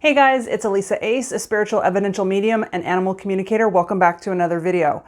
Hey guys, it's Elisa Ace, a spiritual evidential medium and animal communicator. Welcome back to another video.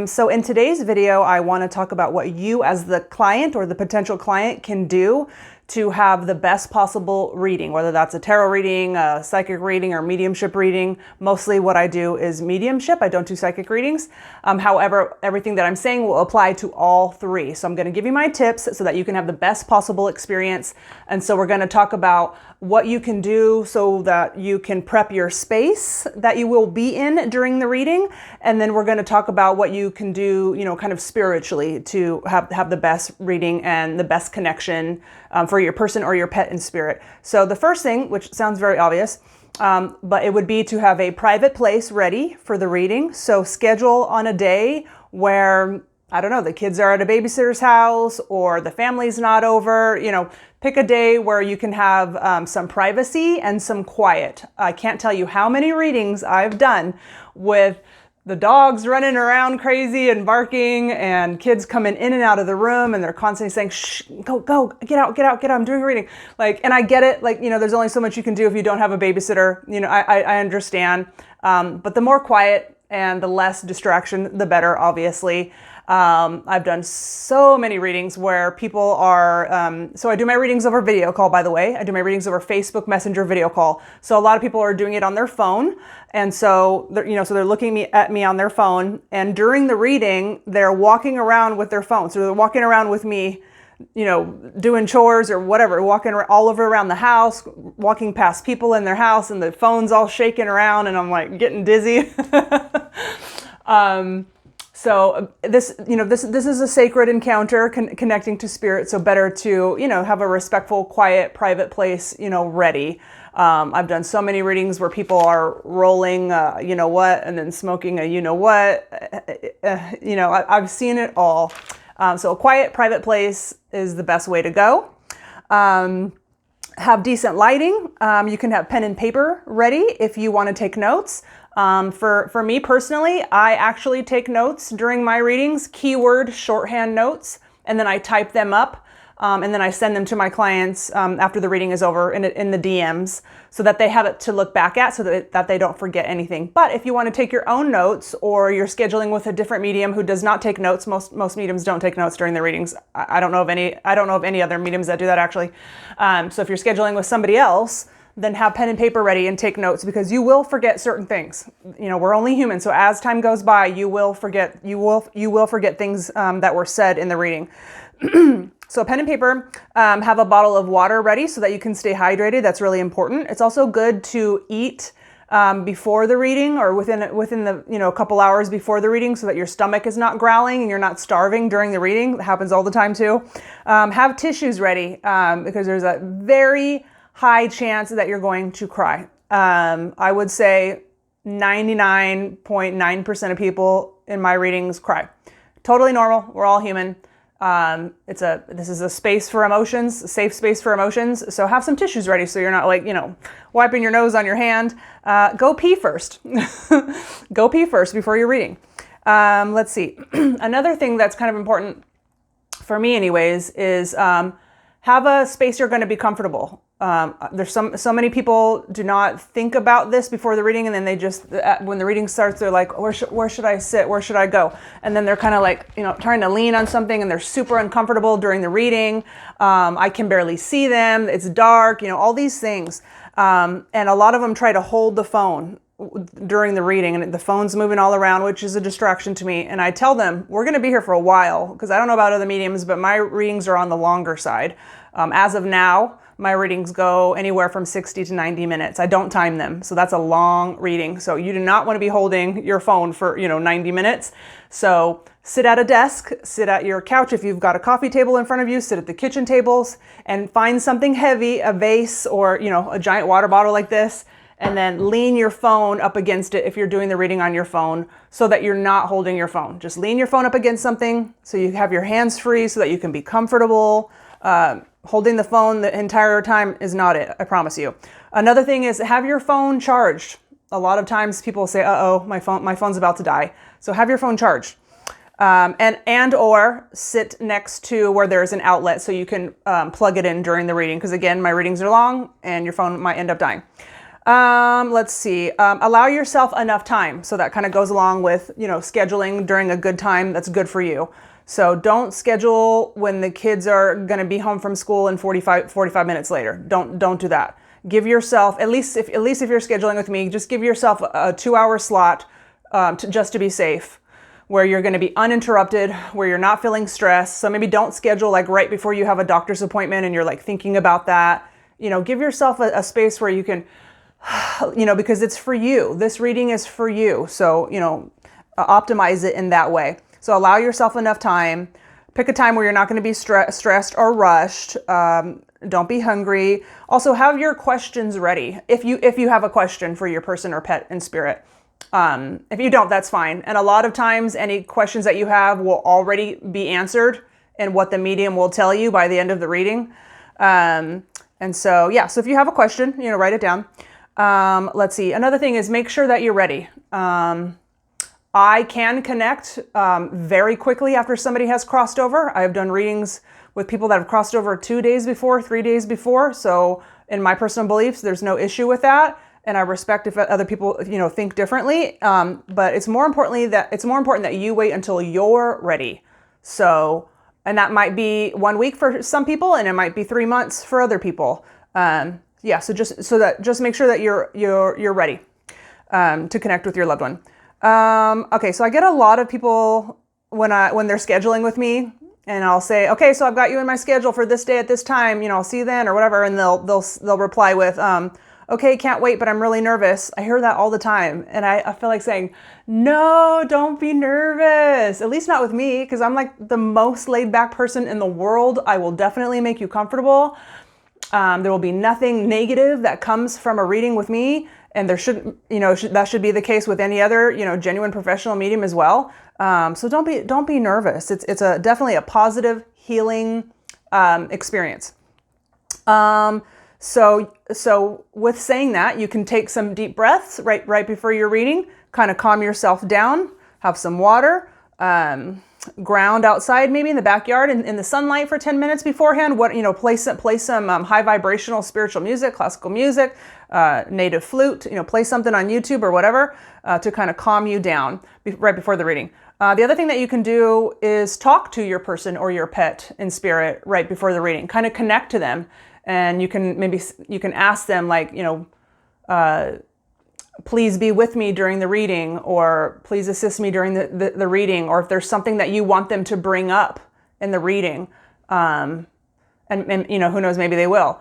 So in today's video, I want to talk about what you as the client or the potential client can do to have the best possible reading, whether that's a tarot reading, a psychic reading, or mediumship reading. Mostly what I do is mediumship. I don't do psychic readings. However, everything that I'm saying will apply to all three. So I'm going to give you my tips so that you can have the best possible experience. And so we're going to talk about what you can do so that you can prep your space that you will be in during the reading. And then we're going to talk about what you can do, kind of spiritually to have the best reading and the best connection for your person or your pet in spirit. So the first thing, which sounds very obvious, but it would be to have a private place ready for the reading. So schedule on a day where, I don't know, the kids are at a babysitter's house or the family's not over, pick a day where you can have some privacy and some quiet. I can't tell you how many readings I've done with the dogs running around crazy and barking and kids coming in and out of the room and they're constantly saying, shh, go, get out, I'm doing a reading. And I get it, there's only so much you can do if you don't have a babysitter. I understand. But the more quiet and the less distraction, the better, obviously. I've done so many readings where people are, so I do my readings over video call, by the way. I do my readings over Facebook Messenger video call. So a lot of people are doing it on their phone. And so they're looking at me on their phone, and during the reading, they're walking around with their phone. So they're walking around with me, doing chores or whatever, walking all over around the house, walking past people in their house, and the phone's all shaking around, and I'm like getting dizzy. So this is a sacred encounter connecting to spirit. So better to, have a respectful, quiet, private place, ready. I've done so many readings where people are rolling, and then smoking I've seen it all. So a quiet, private place is the best way to go. Have decent lighting. You can have pen and paper ready if you want to take notes. For me personally, I actually take notes during my readings, keyword shorthand notes, and then I type them up, and then I send them to my clients after the reading is over in the DMs so that they have it to look back at so that they don't forget anything. But if you want to take your own notes or you're scheduling with a different medium who does not take notes, most mediums don't take notes during the readings. I don't know of any other mediums that do that actually. So if you're scheduling with somebody else, then have pen and paper ready and take notes, because you will forget certain things. We're only human. So as time goes by, you will forget things that were said in the reading. So pen and paper, have a bottle of water ready so that you can stay hydrated. That's really important. It's also good to eat before the reading or within the, a couple hours before the reading so that your stomach is not growling and you're not starving during the reading. That happens all the time too. Have tissues ready because there's a very high chance that you're going to cry. I would say 99.9% of people in my readings cry. Totally normal. We're all human. This is a space for emotions, a safe space for emotions. So have some tissues ready so you're not wiping your nose on your hand. Go pee first. Go pee first before you're reading. Let's see. Another thing that's kind of important for me anyways is have a space you're going to be comfortable. There's so many people do not think about this before the reading, and then they just, when the reading starts, they're like, where should I sit? Where should I go? And then they're kind of trying to lean on something, and they're super uncomfortable during the reading. I can barely see them. It's dark, all these things. And a lot of them try to hold the phone during the reading, and the phone's moving all around, which is a distraction to me. And I tell them, we're going to be here for a while, because I don't know about other mediums, but my readings are on the longer side. As of now, my readings go anywhere from 60 to 90 minutes. I don't time them. So that's a long reading. So you do not want to be holding your phone for, 90 minutes. So sit at a desk, sit at your couch. If you've got a coffee table in front of you, sit at the kitchen tables and find something heavy, a vase or, a giant water bottle like this, and then lean your phone up against it if you're doing the reading on your phone so that you're not holding your phone. Just lean your phone up against something so you have your hands free so that you can be comfortable. Holding the phone the entire time is not it, I promise you. Another thing is have your phone charged. A lot of times people say, uh-oh, my phone's about to die. So have your phone charged. And or sit next to where there's an outlet so you can plug it in during the reading. Because again, my readings are long and your phone might end up dying. Let's see. Allow yourself enough time. So that kind of goes along with, scheduling during a good time that's good for you. So don't schedule when the kids are going to be home from school and 45 minutes later. Don't do that. Give yourself, at least if you're scheduling with me, just give yourself a 2-hour slot just to be safe, where you're going to be uninterrupted, where you're not feeling stressed. So maybe don't schedule like right before you have a doctor's appointment and you're like thinking about that. Give yourself a space where you can, because it's for you. This reading is for you. So, optimize it in that way. So allow yourself enough time. Pick a time where you're not going to be stressed or rushed. Don't be hungry. Also, have your questions ready. If you have a question for your person or pet in spirit. If you don't, that's fine. And a lot of times, any questions that you have will already be answered in what the medium will tell you by the end of the reading. And so, yeah. So if you have a question, write it down. Let's see. Another thing is make sure that you're ready. I can connect very quickly after somebody has crossed over. I've done readings with people that have crossed over 2 days before, 3 days before. So in my personal beliefs, there's no issue with that. And I respect if other people, think differently. But it's more important that you wait until you're ready. So, and that might be 1 week for some people, and it might be 3 months for other people. Yeah. So just make sure that you're ready to connect with your loved one. Okay, so I get a lot of people when they're scheduling with me, and I'll say, okay, so I've got you in my schedule for this day at this time, I'll see you then or whatever, and they'll reply with, okay, can't wait, but I'm really nervous. I hear that all the time, and I feel like saying, no, don't be nervous. At least not with me, because I'm like the most laid back person in the world. I will definitely make you comfortable. There will be nothing negative that comes from a reading with me. And there shouldn't, that should be the case with any other, genuine professional medium as well. So don't be nervous. It's definitely a positive healing experience. So with saying that, you can take some deep breaths right before your reading, kind of calm yourself down, have some water, ground outside, maybe in the backyard in the sunlight for 10 minutes beforehand. Play some high vibrational spiritual music, classical music, native flute, play something on YouTube or whatever to kind of calm you down right before the reading. The other thing that you can do is talk to your person or your pet in spirit right before the reading, kind of connect to them. And you can ask them like, please be with me during the reading, or please assist me during the reading, or if there's something that you want them to bring up in the reading, and who knows, maybe they will.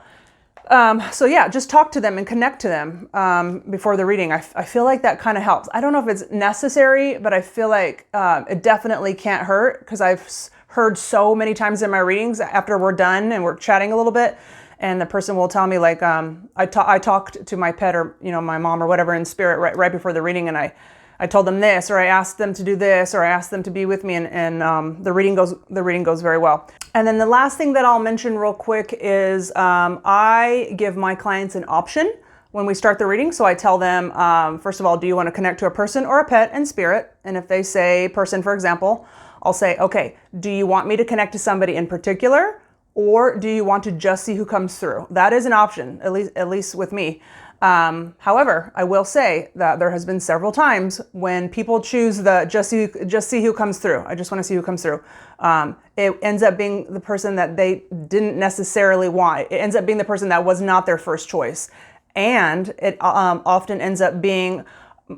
So yeah, just talk to them and connect to them before the reading. I feel like that kind of helps. I don't know if it's necessary, but I feel like it definitely can't hurt, because I've heard so many times in my readings after we're done and we're chatting a little bit, and the person will tell me like, I talked to my pet or, my mom or whatever in spirit right before the reading, and I told them this, or I asked them to do this, or I asked them to be with me, and the reading goes very well. And then the last thing that I'll mention real quick is I give my clients an option when we start the reading. So I tell them, first of all, do you want to connect to a person or a pet in spirit? And if they say person, for example, I'll say, okay, do you want me to connect to somebody in particular? Or do you want to just see who comes through? That is an option, at least with me. However, I will say that there has been several times when people choose the just see who comes through. I just want to see who comes through. It ends up being the person that they didn't necessarily want. It ends up being the person that was not their first choice. And it often ends up being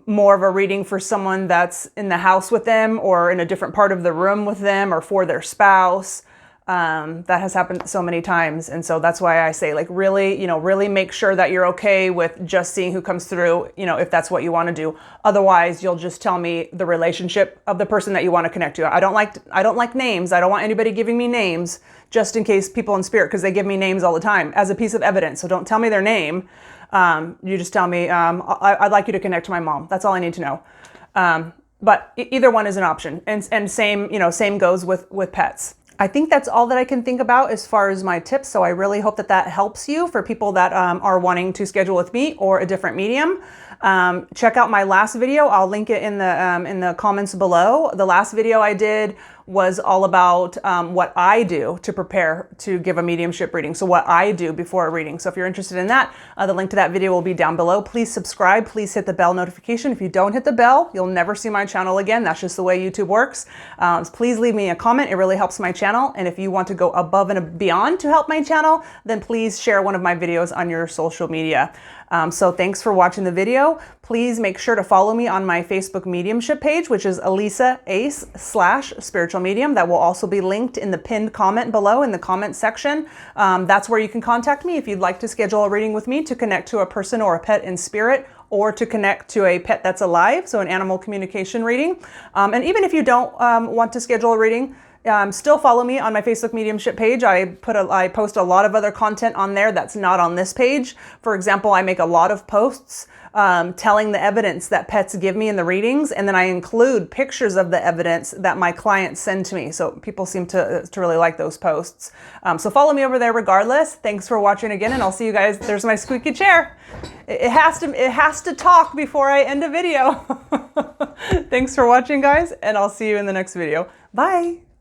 more of a reading for someone that's in the house with them, or in a different part of the room with them, or for their spouse. That has happened so many times. And so that's why I say, like, really make sure that you're okay with just seeing who comes through, if that's what you want to do. Otherwise, you'll just tell me the relationship of the person that you want to connect to. I don't like names. I don't want anybody giving me names, just in case people in spirit, because they give me names all the time as a piece of evidence. So don't tell me their name. You just tell me, I'd like you to connect to my mom. That's all I need to know. But either one is an option. And same goes with pets. I think that's all that I can think about as far as my tips. So I really hope that helps you for people that are wanting to schedule with me or a different medium. Check out my last video. I'll link it in the comments below. The last video I did was all about what I do to prepare to give a mediumship reading. So what I do before a reading. So if you're interested in that, the link to that video will be down below. Please subscribe. Please hit the bell notification. If you don't hit the bell, you'll never see my channel again. That's just the way YouTube works. Please leave me a comment. It really helps my channel. And if you want to go above and beyond to help my channel, then please share one of my videos on your social media. So thanks for watching the video. Please make sure to follow me on my Facebook mediumship page, which is Elisa Ace /spiritual medium. That will also be linked in the pinned comment below in the comment section. That's where you can contact me if you'd like to schedule a reading with me to connect to a person or a pet in spirit, or to connect to a pet that's alive, so an animal communication reading. And even if you don't want to schedule a reading, still follow me on my Facebook mediumship page. I post a lot of other content on there that's not on this page. For example, I make a lot of posts telling the evidence that pets give me in the readings, and then I include pictures of the evidence that my clients send to me. So people seem to really like those posts. So follow me over there regardless. Thanks for watching again, and I'll see you guys. There's my squeaky chair. It has to talk before I end a video. Thanks for watching, guys, and I'll see you in the next video. Bye.